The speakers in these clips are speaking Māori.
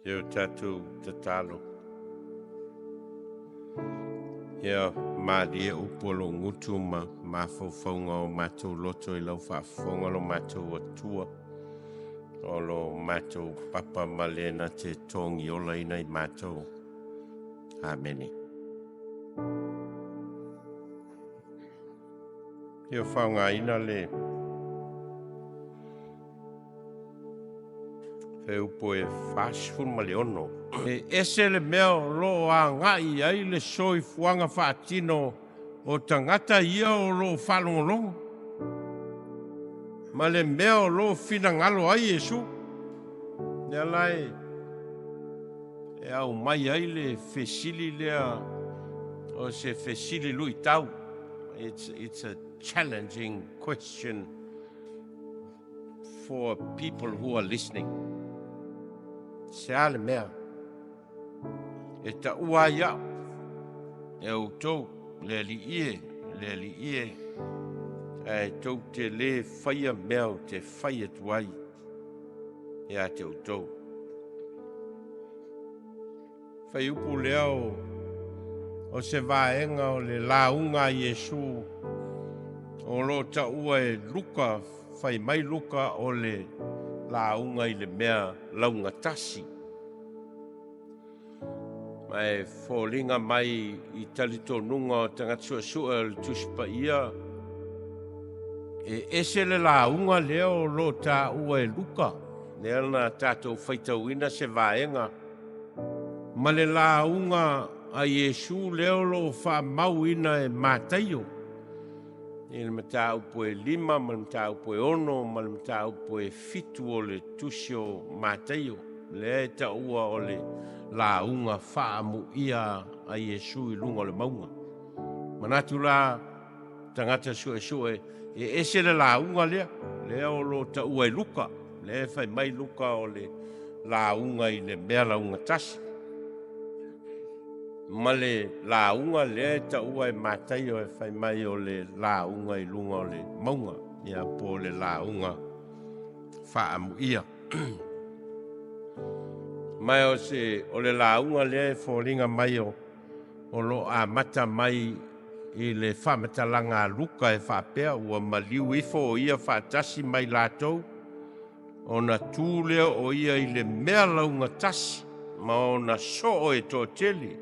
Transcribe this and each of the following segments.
Ia tatu tatalo. Ia malia upolo ngutu ma mafaufaunga o matou loto I lau whaafonga lo matou atua. O lo matou papa malena te tongi ola ina I matou. Amene. Ia whaunga ina le. Upo e whaasifun maleono. Ese le mea lo a ngai ai le soi fuanga whaatino o tangata ia o lo whalongolongo. Ma le mea o lo finangalo ai Yesu. Nea lai e au mai ai le fesili lea o se fesili lui tau. It's a challenging question for people who are listening. Se ale mea e ta ua ia e outou le li ie e tau te le faia mea o te faia tuai e a te outou fai upu lea o se vaenga o le launga Yesu o lo ta ua e Luka fai mai Luka o le launga I le mea launga tasi. Mai fōlinga mai I talito nunga o tangatua sua le tuspa ia. E ese le launga leo lo ta ua e Luka. Lea na tātou whaitauina se vaenga. Ma le launga a Yesu leo lo wha mauina e mātaio. I le mata upo e 5, ma le mata upo e 6, ma le mata upo e 7 o le tusio mātaio. Le ta ua o le launga whaamu ia a Yesu I lunga o le maunga. Manatu la tangata sue e ese le launga lea. Lea o lo ta ua e Luka. Le fai mai Luka o le launga I le mea launga tasi. Ma le launga le ta ua e mātaio e whai mai o le launga I lunga o le maunga. Ia po le launga whaamu ia. Mai o le launga le fōringa mai o lo a mata mai I le whamatalanga Luka e whapea ua maliu ifo o ia whatasi mai lātou. O na tūlea o ia I le mea launga tasi ma o na so e tō teli.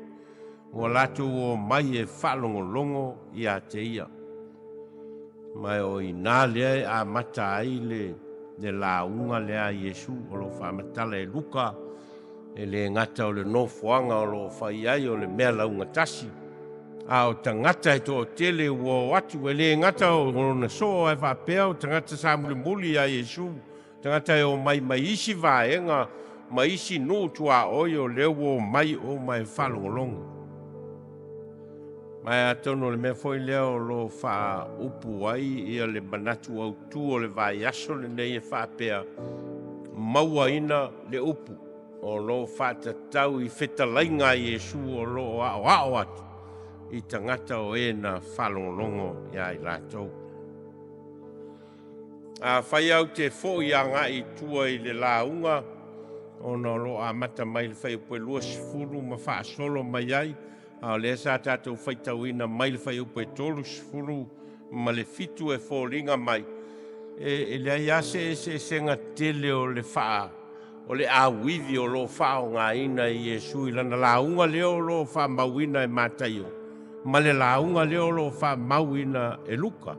Ua latu o mai e whalongolongo I a te ia. Mai o I nā lea a mata ai le launga lea Yesu o lo whamatala e Luka. E le ngata o le nofoanga o lo whai ai o le mea launga tasi. A o tangata e tō tele ua watu e le ngata o na so e whapea o tangata sa muli a Yesu. Tangata e o mai isi vaenga, mai isi nu tua oi o leo o mai whalongolongo. Mai atono le mea foi leo lo wha upu ai ia le Manatu Autu o le Vaiaso le nei e whapea Mauaina le upu o lo whatatau I whetalainga Yesu o lo ao atu I tangata o na whalongolongo ia I lātou. A whai au te fo I anga I tua I le launga o na lo a mata mai le whai upu e lua sifuru ma wha solo mai ai. A le sa tātou whaitauina mai le whai upo e tolu sifuru ma le fitu e fōringa mai. E le ai se senga tele o le wha, o le awivi o lo wha o ngā ina I Yesu I lana launga leo lo wha mauina e mātaio. Ma le launga leo lo wha mauina e Luka.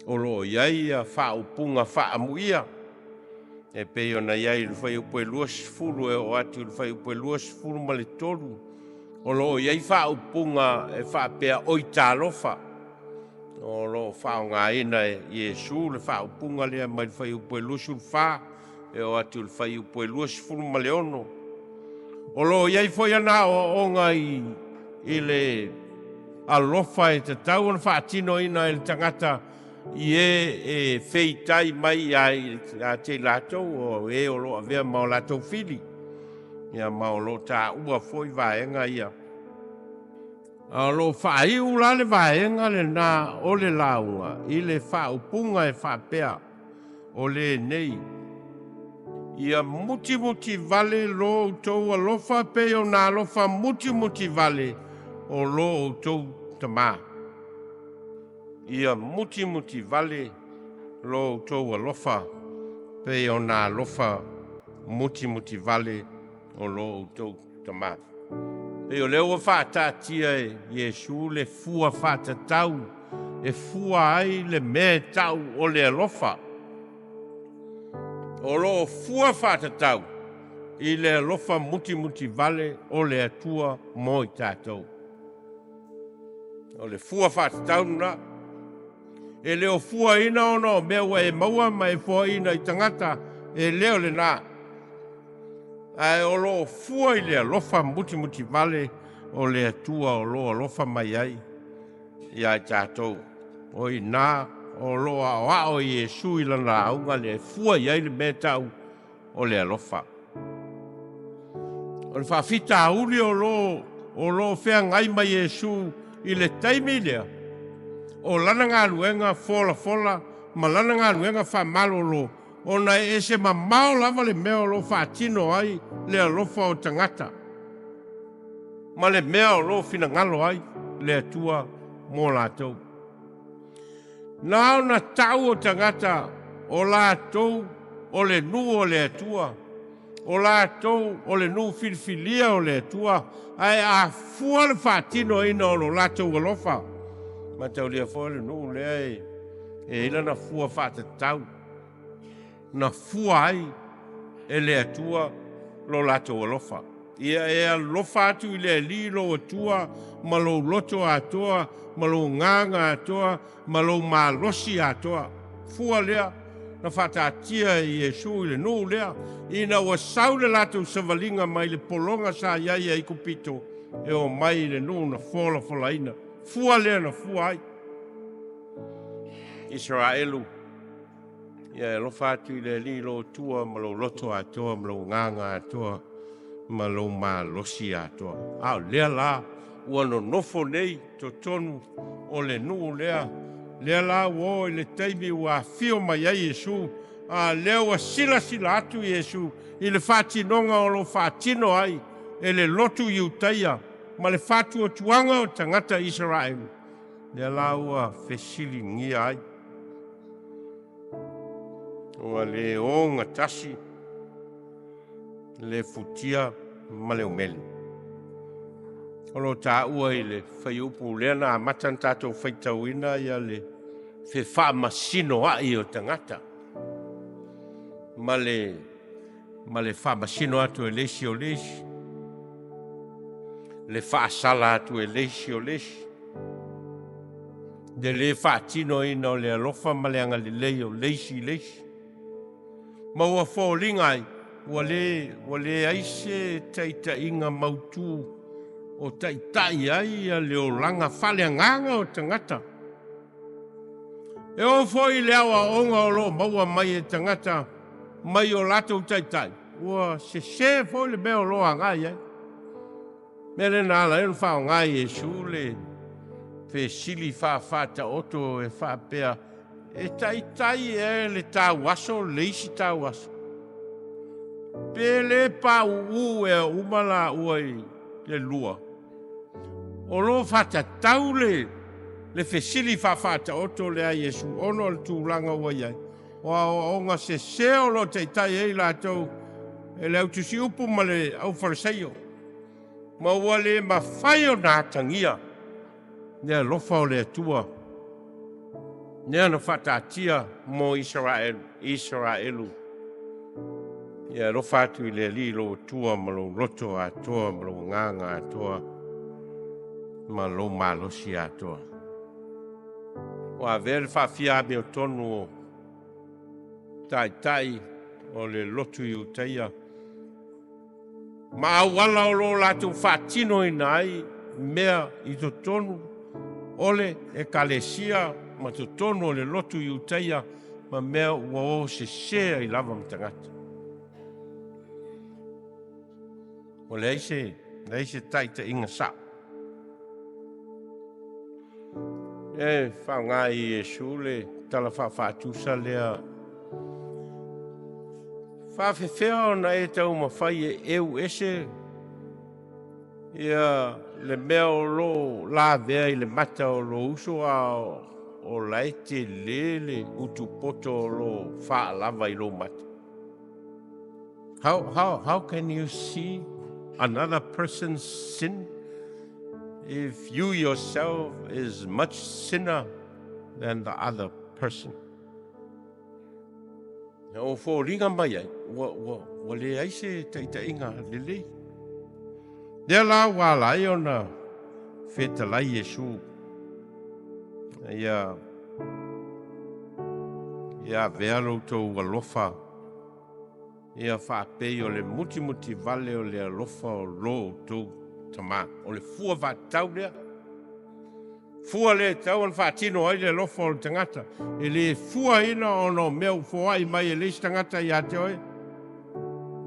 O lo iai a wha upunga wha amuia. E peo na iai le whai upo e lua sifuru e o atu le whai upo e lua sifuru ma le tolu. O lo iai wha upunga e wha pea oi tālofa. O lo wha o ngā ina e Yesu le wha upunga lea mai le whai upo e lusu le wha. E o atu le whai upo e lusu furu ma le ono. O lo iai foi ana o onga I le alofa e te tau on wha tino ina e le tangata I e feitai mai a te latou o o lo avea mao latou fili. Ia mao lo ta ua foi vaenga ia. A lo whaiu la le vaenga le na o le launga I le wha upunga e wha pea o le nei Ia muti vale lo outou alofa pe o na alofa muti vale o lo outou tamā. Ia muti vale lo outou alofa pe o na alofa muti vale o lo outou tamā. E o leo whātātia e Iesu le fua whātatau, e fua ai le me tau o le alofa. O lo fua whātatau, i le alofa muti vale o le atua mo i tātou. O le fua whātatau na, e leo fua ina ono mea wa e maua mai fua ina i tangata, e leo le nā. Ai o lo fua i le alofa muti vale o le atua o lo alofa mai ai i ai tātou. O i nā o lo a o Iesu i lana aunga le fua i ai le me tau o le alofa. O le whawhita auli o lo whea ngai mai Iesu i le taimi lea. O lana ngā luenga fola, ma lana ngā luenga whamalolo. O na e se mamao lava le mea o lo whaatino ai le alofa o tangata. Ma le mea o lo fina ngalo ai le atua mō lātou. Nā na tau o tangata o lātou o le nu o le atua. O lātou o le nu filfilia o le atua. Ai a fua le whaatino ina o lo lātou alofa. Ma tau lia fua le nu lea e ila na fua whaatatau. Na fua ai e le atua lo lātou alofa. Ia e alofa atu i le li lo atua, ma lo loto atoa, ma lo nganga atoa, ma lo malosi atoa. Fua lea, na whatatia i Iesu i le nu lea, ina ua sau le lātou savalinga mai le polonga sa iaia i kupito, e o mai le nu na fola ina. Fua lea na fua ai. Israelu. Ia e lofa atu i le li lo tua, ma lo loto atoa, ma lo nganga atoa, ma lo malosi atoa. Au lea la, ua no nofo nei to tonu o le nu lea. Lea la ua i le teimi ua fio mai ai Iesu. Lea ua sila atu Iesu, i le whatinonga o lo whatino ai, e le lotu i utaia, ma le whatu o tuanga o tangata Israel. Lea la ua fesili ngia ai. Ua le onga tasi, le futia ma le umeli. O lo tā ua i le whaiupu lea na amatan tātou whaitauina ia le wha masino ai o tangata. Ma le wha masino atu e leisi o leisi. Le wha asala atu e leisi o leisi. De le wha tino ina o le alofa ma le anga le lei o leisi. Ma ua fōlinga ai, ua le aise taita inga mautu o taitai ai a leo langa whale nganga o tangata. E o fōi le awa onga o lo maua mai e tangata, mai o lato taitai. Ua se fōi le mea o lo a ngai ai. Mele nā la enu whao ngai e sule, fe sili whata oto e whapea, e taitai e le tāwaso, leisi tāwaso. Pele pa uu e umala uai le lua. O lo fata tau le fesili fata oto le a Iesu, ono le tūlanga uai ai. O onga se o lo taitai e la tau, e le autusi upu ma le au fariseio. Ma ua le mawhaio nā tangia, nea lofa o le atua. Nea na whatatia mo Israelu. Ia lofa atu i le li lo tua ma lo loto atoa, ma lo nganga atoa, ma lo malosi atoa. Wa vele whawhia me o tonu o tai o le lotu i utaia. Ma awala o lo latu whatino i nai, mea i to tonu, ole e kalesia, ma to tonu o le lotu i utaia, ma mea ua o se sea i lava mtangata. O le eise taita inga sa. E whaunga i Iesu le tala whawhatusa lea Whawhewhea na e tau mawhai e eu ese. Ia le mea o lo la vea I le mata o lo uso o laite lele utu poto o lo wha lava I lo mata. How can you see another person's sin if you yourself is much sinner than the other person? O fo ringa mai ai, wa le aise taita inga lele. Dea la wala I ona feta lai Yesu. Ia vea loutou alofa. Ia whaapei o le muti vale o le alofa o loutou tama. O le fua vatau lea. Fua le tau an whaatino ai le alofa o le tangata. E le fua ina o no meu fua I mai e leis tangata I ate oe.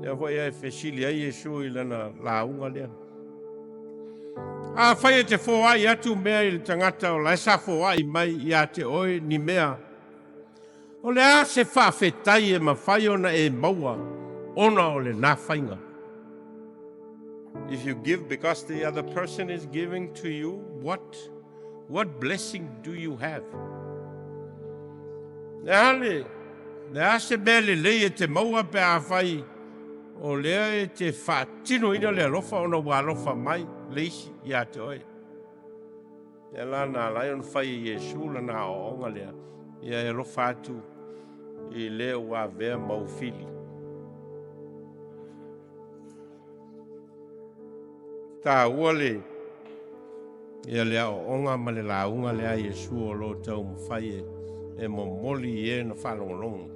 Ia hoi ai fesili ai Yesu I lana launga lea. A whai te fua I atu mea I le tangata o la esa fua I mai I ate oe ni mea. O le a se whawhetai e mawhai ona e maua. Ona o le nā whainga. If you give because the other person is giving to you, what blessing do you have? Le a se mea le lei e te maua pe a whai. O lea e te whaatino ina le alofa ona wa alofa mai. Leisi I ate oe. Ia la nā lai on whai Yesu la nā o onga lea. Ia e lofa atu I lea wa vea maufili. Tā ua le. Ia lea o onga ma le launga lea Yesu o lo tau mwhai e momoli e na whalongolongo.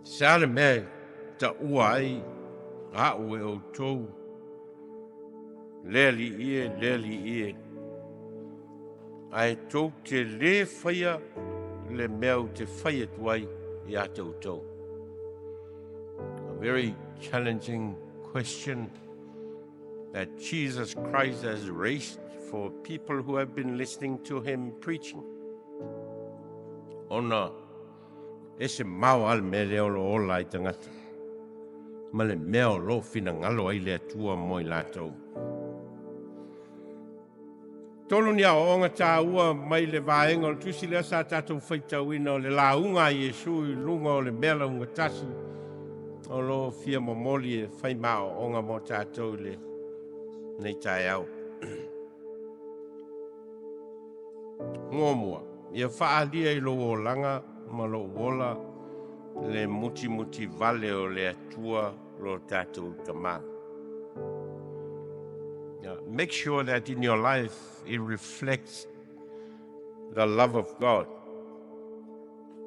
Sāle mea ta ua ai au e outou. Leli ie. Ai tau te le faia le mea te faia tuai I a outou. A very challenging question that Jesus Christ has raised for people who have been listening to him preaching. Ona ese mau al me leo lo ola I tangata. Ma le mea o lo fina ngalo ai le atua mo I lātou. Tolu ni a onga tā ua mai le vaenga o le tusi lea sa tātou whaitau ina o le launga Yesu I lunga o le mela unga tasu. O lo fia momoli e whai mao onga mo tātou le nei tai au. Ngomua, ia whaalia I lo o langa ma lo wola le muti vale o le atua lo tātou tama. Make sure that in your life it reflects the love of God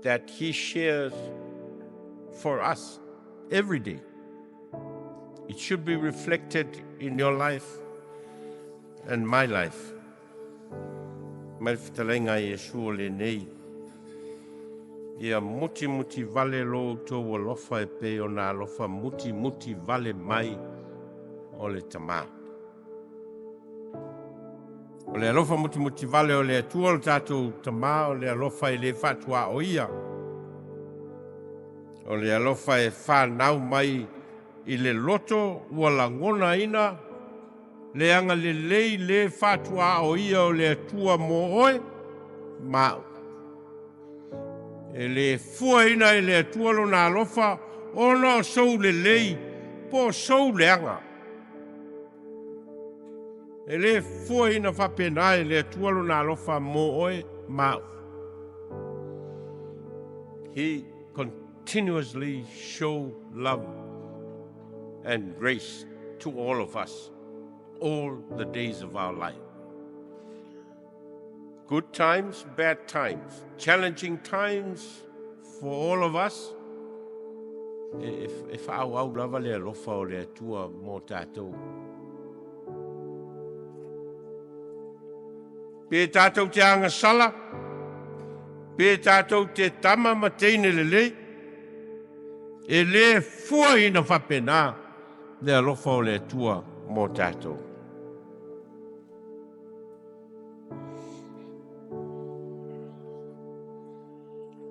that He shares for us every day. It should be reflected in your life and my life. Mai fitalenga Yesu o le nei. Ia muti vale lo tō alofa e pe o nā alofa muti vale mai o le tama. O le alofa muti vale o le atua o tātou tama o le alofa I le whatua o ia. O le alofa e whanau mai I le loto ua langona ina le anga le lei le whatua o ia o le atua mo oe mau. E le fua ina I le atua lo nā alofa ona o sou le lei po sou le anga. E le fua ina whapena e le atua lo nā alofa mo oe mau. He continuously show love and grace to all of us all the days of our life. Good times, bad times, challenging times for all of us. If au lava le alofa o le atua mo tātou. Pe tātou te anga sala, pe tātou te tama mateine le lei, e le fua ina whapena le alofa o le atua mo tātou.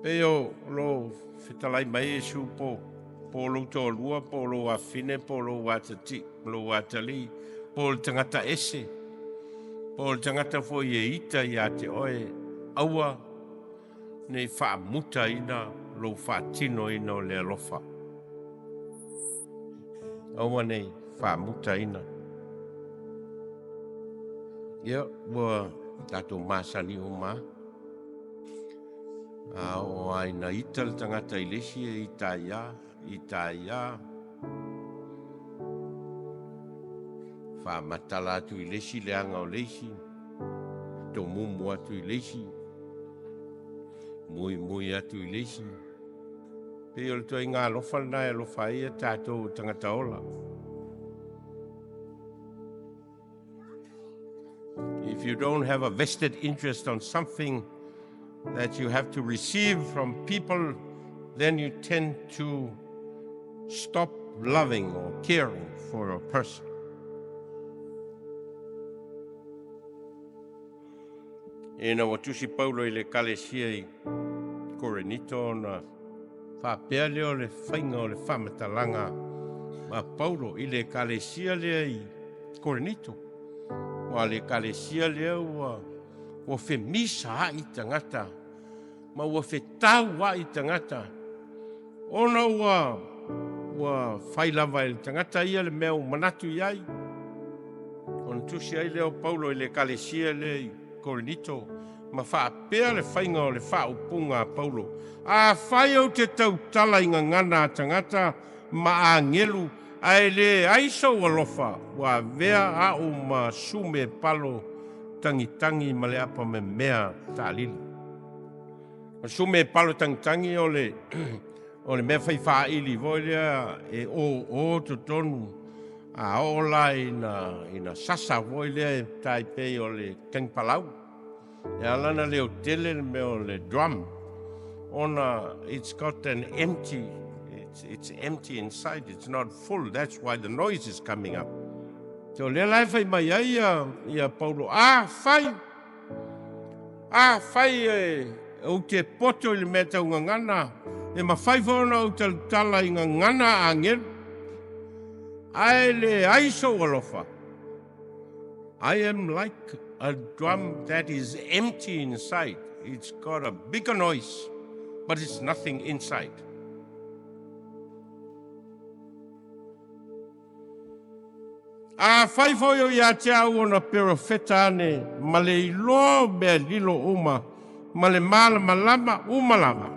Pe o lo Fitalai mai e su po lo to lua, po lo afine, po lo watati, lo watali, po le tangata ese, po le tangata fo ye ita ia te oe, aua nei wha muta ina, lo wha tino ina o le alofa. Aua nei wha muta ina. Ia, ua tato masani o maa. O aina ita le tangata i lesi e ita ia. Wha matala atu i lesi le anga o lesi. Tō mumu atu i lesi. Mui atu i lesi. Pe o le toi ngā lofa na e lofa ia tātou tangata ola. If you don't have a vested interest on something that you have to receive from people, then you tend to stop loving or caring for a person. Ina watusi Paulo i le kalesia i Korinito na whapea leo le whainga o le whamatalanga ma Paulo i le kalesia lea i Korinito. Wa le kalesia lea ua fe misa a i tangata, ma ua fe tau a i tangata. Ona ua whailava i tangata ia le mea o manatu iai. Ona tusi ai leo Paulo i le kalesia le i Korinito, ma whaapea le whainga o le whaupunga Paulo. A whai au te tau tala i ngana tangata ma a ngelu, ai le aiso alofa, wa vea a o ma sume palo tangi ma le apa me mea tālili. Sume palo tangi o le mea whaiwha ili voi lea e o tonu a ola ina sasa voi lea e taipei o le kengpalau. E alana leo tele me o le drum. Ona, it's got an empty, it's empty inside, it's not full, that's why the noise is coming up. Te o lea lai whai mai ai ia Paulo, whai e o te poto i le mea tau ngana, e ma whai whaona o te tala i ngana a ngeru. Ai le aiso alofa. I am like a drum that is empty inside. It's got a bigger noise, but it's nothing inside. A whai whoio ia te au o na perofeta ane, ma le ilo mea lilo uma, ma le malama umalava.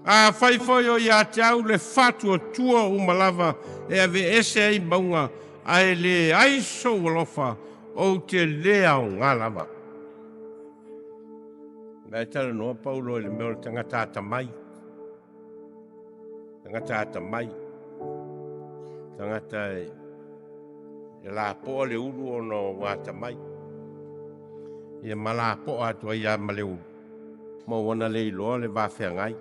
A whai whoio ia te au le whatua tua umalava, e ave ese ai maunga, ai le aiso walofa o te lea o ngā lava. Nai tala noa Paulo le meo le tangata ata mai. Tangata ata mai. Tangata e la poa le uru o no wata mai. Ia mala poa atua ia ma le uru. Mo wana le iloa le wawhea ngai.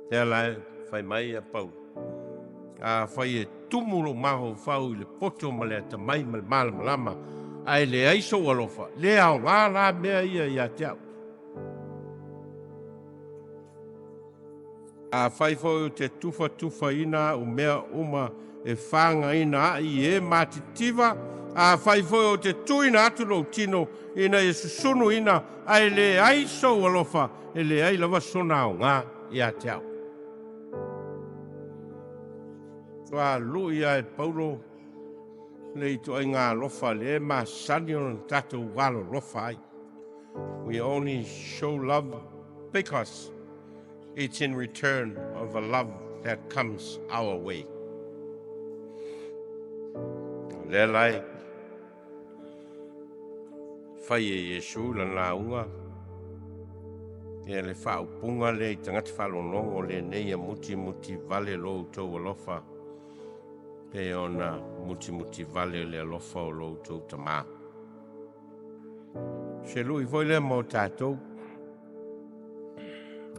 Te ala whai mai a Paulo. A whai e tumuro maho whau i le poto ma le ata mai ma le malama. Ai le aiso alofa. Le au ngā la mea ia te au. A whai whau te tufa ina o mea uma e whanga ina i e matitiwa. A whai whau te tuina atu lo tino ina e susunu ina ai le aiso alofa e le ai lava sona o ngā ia te au. Tua lui ai Paulo le ito ai ngā lofa le ma sani o tato walo lofa ai. We only show love because it's in return of a love that comes our way. Le lai whai e Yesu la launga e le whaupunga le tangati whalonongo le neia muti vale lo outou alofa pe ona muti vale le alofa o lo outou tamā. Se lui voi le mo tātou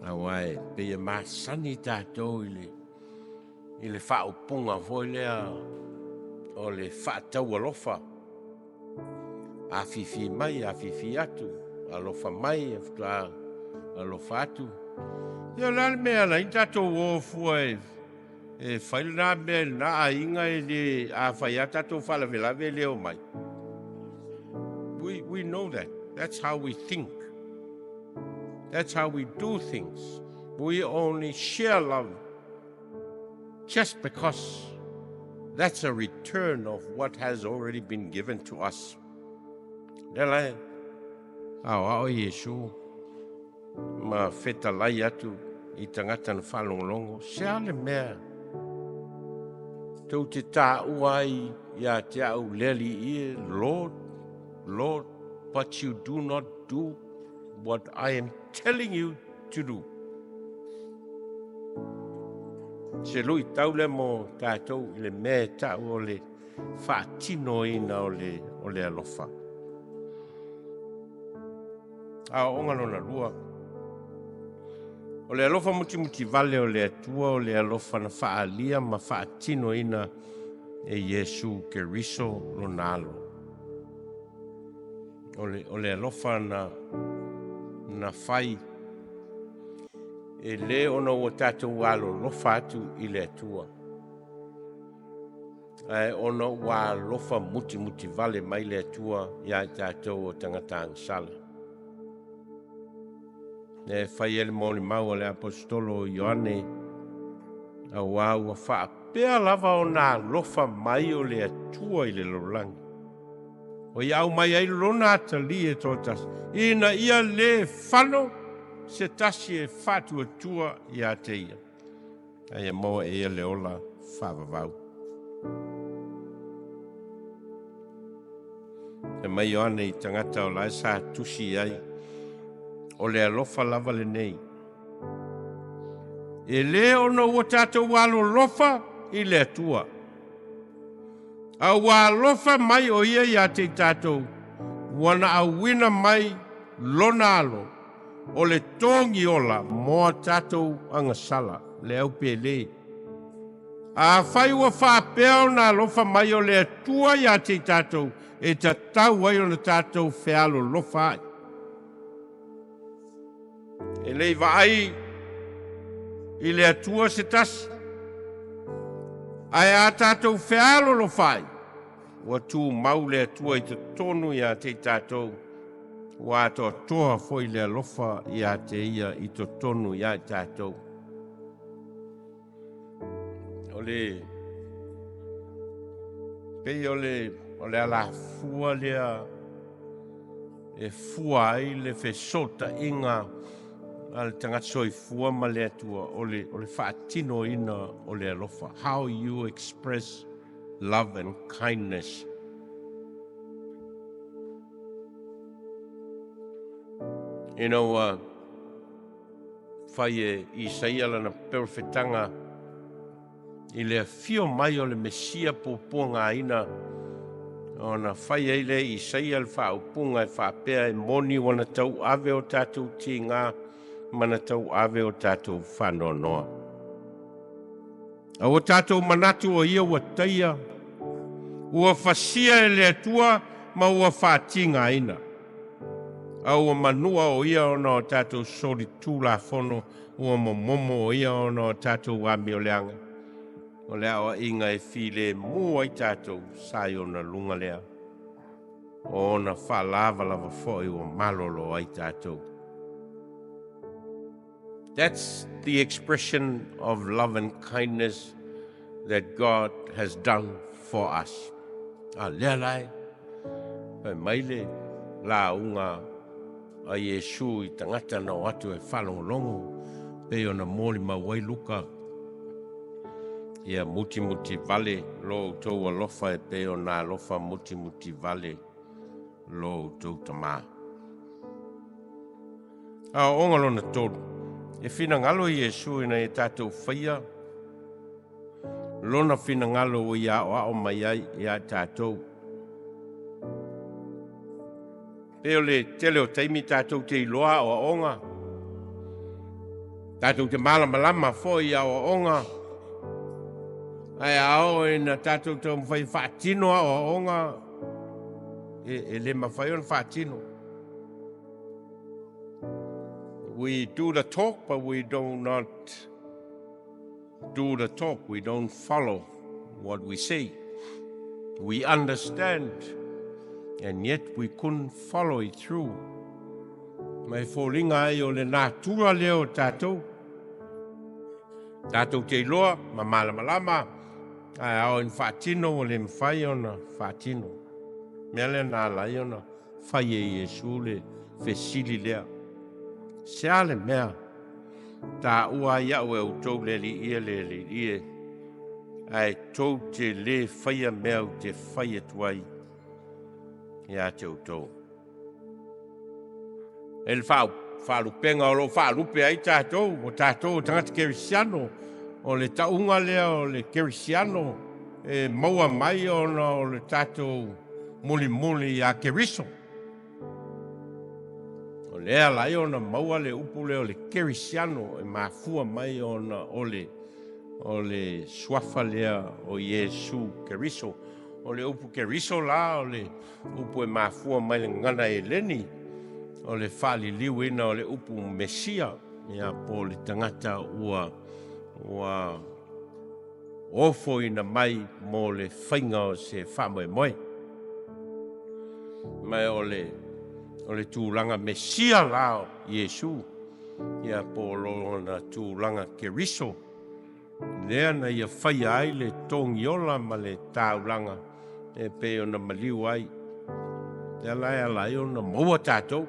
awai pe e masani tātou i le whaupunga voi lea o le whaatau alofa. A fifi mai, a fifi atu, alofa mai, alofa atu, Ia la mea la in tatou o fua e whaile nā mea nā a inga e le a whai a tatou whalawelawe leo mai. We know that. That's how we think. That's how we do things. We only share love just because that's a return of what has already been given to us. Lelai, ao Yesu, ma feta lai atu I tangata na whalongolongo, sea le mea. Tau te tā uai ia te au leli I, Lord, Lord, but you do not do what I am telling you to do. Se lui tau le mo tātou I le mea tau o le whaatino ina o le alofa. A ongalona lua. O le alofa muti vale o le atua o le alofa na whaalia ma whaatino ina e Yesu ke riso lo nalo. O le alofa na whai e le ona o tātou alo lofa atu I le atua. Ai ona wa lofa muti vale mai le atua ia tātou o tangata angsala. E whai ele mōni mau le apostolo Ioane a wāua wha pēa lava o nā lofa mai o le atua I le lorangi. O iau mai ai lona atali e tōtas. Ina ia le whano se tasi e whatu atua ia te ia. Ai e moa e le ola whawawau. E mai Ioane I tangata o lai sa tusi ai. O le alofa lava le nei. E le ona ua tātou walo lofa I le atua. A wā lofa mai o ia ia te tātou. Wana a wina mai lona alo. O le tongi ola moa tātou angasala. Le au pe le. A whai ua whapea na lofa mai o le atua ia te tātou. E ta tau ai o na tātou whialo lofa ai. E lei vai I le atua se tasi. Ai a tātou whialo lo whai. Ua tū mau le atua I te tonu ia te tātou. Ua ato toa foi le alofa ia te ia I te tonu ia tātou. Ole pei ole ala fua lea e fua ai le fesota inga al tangata soi fua ma le atua ole whaatino ina o le alofa. How you express love and kindness. You know, whai Isaia lana perfetanga I le fio mai o le Mesia poponga ina ona whai ei le Isaia le whaupunga e whapea e moni wana tau ave o tātou ti ngā mana tau ave o tātou whanonoa. A o tātou manatu o ia ua taia, ua whasia e le atua ma ua whātinga ina. A ua manua o ia ona o tātou sori tūla whono, ua momo o ia ona o tātou wami o leanga. O lea o inga e while mua I tātou sai o na lunga lea. O na whalava lava fōi o malolo ai tātou. That's the expression of love and kindness that God has done for us. A lea lai, e maile LAUGA a Yesu I tangata na watu e whalongolongo, pe o na mōli Mauaina Luka. Ia muti vale lo outou alofa e pe o na alofa muti vale lo outou tamā. A ongalona tolu. E finangalo Yesu ina e tātou whaia. Lona finangalo o ia o ao mai ai ia tātou. Peo le tele o taimi tātou te iloa o onga. Tātou te malama fo ia o onga. Ai ao ina tātou te mwhai whaatino o onga. E le mawhai on whaatino. We do the talk, but we do not do the talk. We don't follow what we say. We understand, and yet we couldn't follow it through. Mai fōlinga ai o le nātura leo tātou. Tātou te iloa, ma malama, ai au in whātino o le mwhai o na whātino. Mea le nā lai o na whai e Iesu le whesili lea. Sea le mea, tā ua iau e outou le li ie. Ai tau te le whaia mea o te whaia tuai. Ia te outou. El whaalupenga o lo whaalupe ai tātou, o tātou o tangata kerisiano, o le taunga lea o le kerisiano, e maua mai o le tātou muli a keriso. O lea lai o na maua le upu leo le kerisiano, e mafua mai o na o le swafa lea o Iesu keriso. O le upu keriso la, o le upu e mafua mai le ngana e leni, o le whali liu ina o le upu mesia, ia po le tangata ua ofo ina mai mo le whainga o se whamoe moe. Mai o le tūlanga mesia lao Iesu, ia po lo na tūlanga keriso. Lea na ia whaia ai le tongiola ma le tāulanga, e pe o na maliu ai. Te alai o na maua tātou.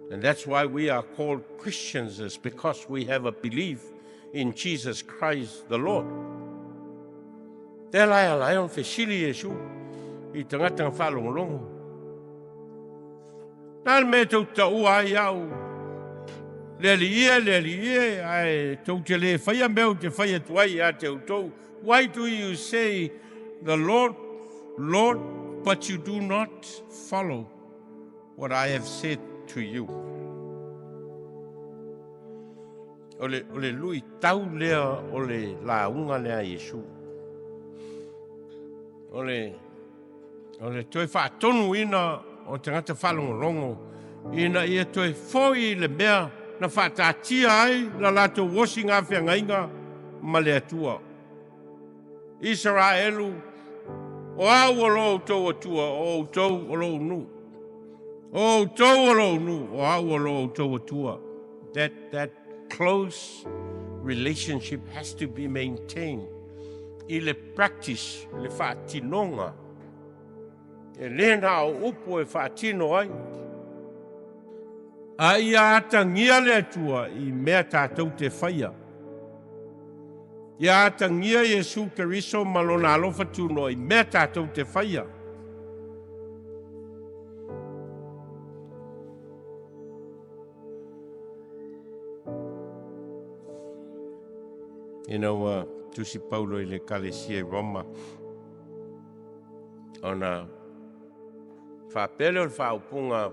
And that's why we are called Christians, is because we have a belief in Jesus Christ the Lord. Te alai on whesili Iesu, I tangata whalongolongo. Nāna me tau tau ai au, leli ie, ai tau te le whaia meu te whaia tuai a te outou. Why do you say the Lord, Lord, but you do not follow what I have said to you? Ole lui tau lea ole launga lea Iesu. Ole toi whaatonu ina o te ngata whalongolongo. Ina ia toi foi le mea na whaatatia ai la lato washing a whiangainga ma le atua. Israelu o au o lo outou atua, o outou o lo nu. O outou o lo nu, o au o lo outou atua. That close relationship has to be maintained. I le practice, le whaatinonga. E lena o upo e whaatino ai. A ia atangia le atua I mea tātou te whaia. Ia atangia Iesu Keriso malona alofa tuno I mea tātou te whaia. You know, tusi Paulo I le kalesia I Roma. Ona whapele o whaupunga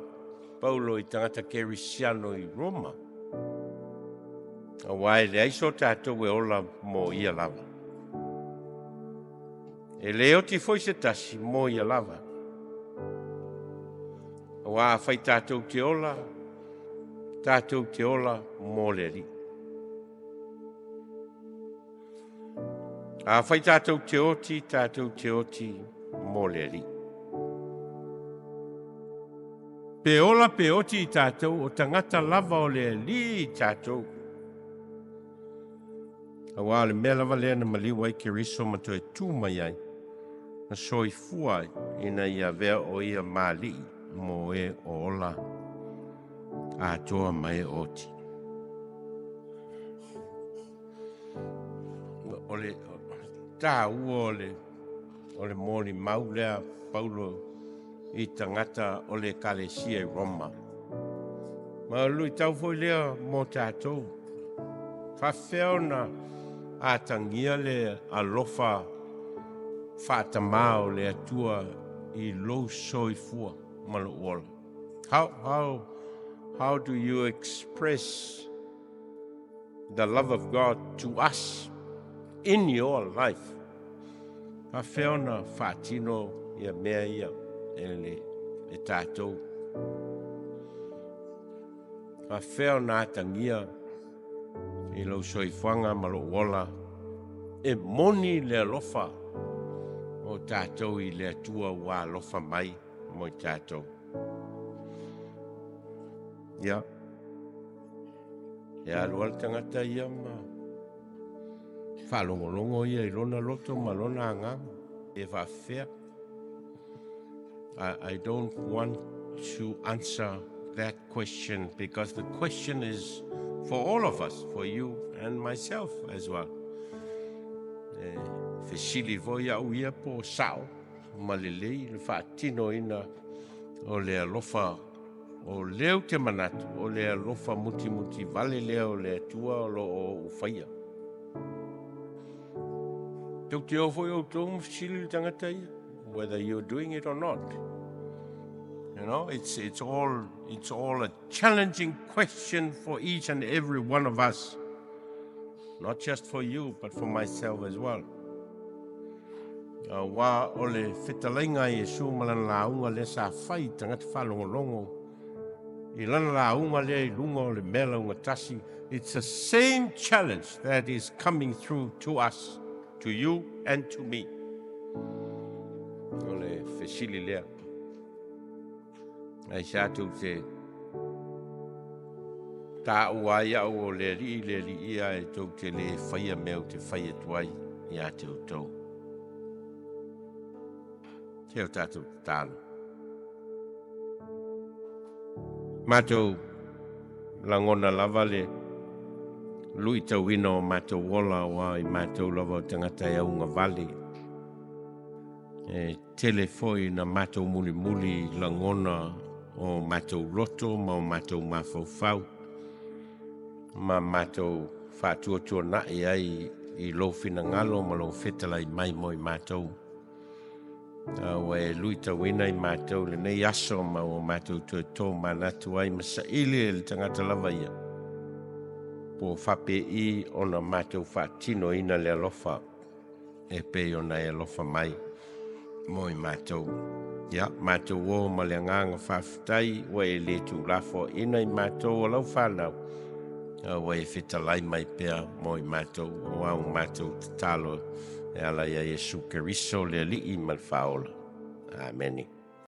Paulo I tangata kerisiano I Roma. A wai le aiso tātou e ola mo ia lava. E leo ti foi se tasi mo ia lava. A wā whai tātou te ola mo le ri. A whai tātou te oti mo le ri. Pe ola pe oti I tātou o tangata lava o le li I tātou. A wā le mea lava lea na maliwa I keriso ma toi tū mai ai. Na soi fuai ina ia vea o ia mali mo e o ola a toa mai oti. Ole tā ua ole moli mau lea Paulo I tangata o le kalesia I Roma. Ma lui tau foi lea mo tātou. Whawheo na atangia le alofa whatamao le atua I lo soifua malo ola. How do you express the love of God to us in your life? Whawheo na whatino ia mea ia. E tātou. Fa feo nā tangia I lau soifuanga ma lo ola e moni le alofa o tātou I le atua wā alofa mai mo I tātou. Ia. E alu al tangata ia ma whalongolongo ia I lona loto ma lona anga. E wha fea. I don't want to answer that question because the question is for all of us, for you and myself as well. Fesili voi au ia po sao, malelei le whaatino ina o le alofa o leo te manatu, o le alofa muti muti vale leo le atua o lo o faia. Tau te ofo I outou fesili tangata ia, whether you're doing it or not. You know, it's all a challenging question for each and every one of us. Not just for you, but for myself as well. Wa ole fitalainga Yesu malan launga le sa fai tangata whalongolongo. I lana launga le lunga o le mela unga tasi. It's the same challenge that is coming through to us, to you and to me. Ole fesili lea. Ai sātou te tā ua ia o le ri ia e tau te le whaia meo te whaia tuai I a te outou. Te o tātou tālu. Mātou langona lava le lui tau ino mātou wola wa I mātou lava o tangata e aunga vale. E telefoi na mātou muli muli langona o mātou roto, ma o mātou mawhauwhau, ma mātou whātuatua nai ai I lo whina ngalo ma lo whetalai mai mo I mātou. Wa e lui tawina I mātou le nei aso ma o mātou tō Manatu ai masa ili le tangata lava ia. Po whape I ona mātou whātino ina le alofa, e pe ona e alofa mai mo I mātou. Ia, mātou o ma le nganga whawhitai, wa e le tu lafo ina I mātou o lau whanau. Wa e whitalai mai pēr mo I mātou, o au mātou te talo, e ala ia Yesu Keriso le li I mal whaola. Ameni.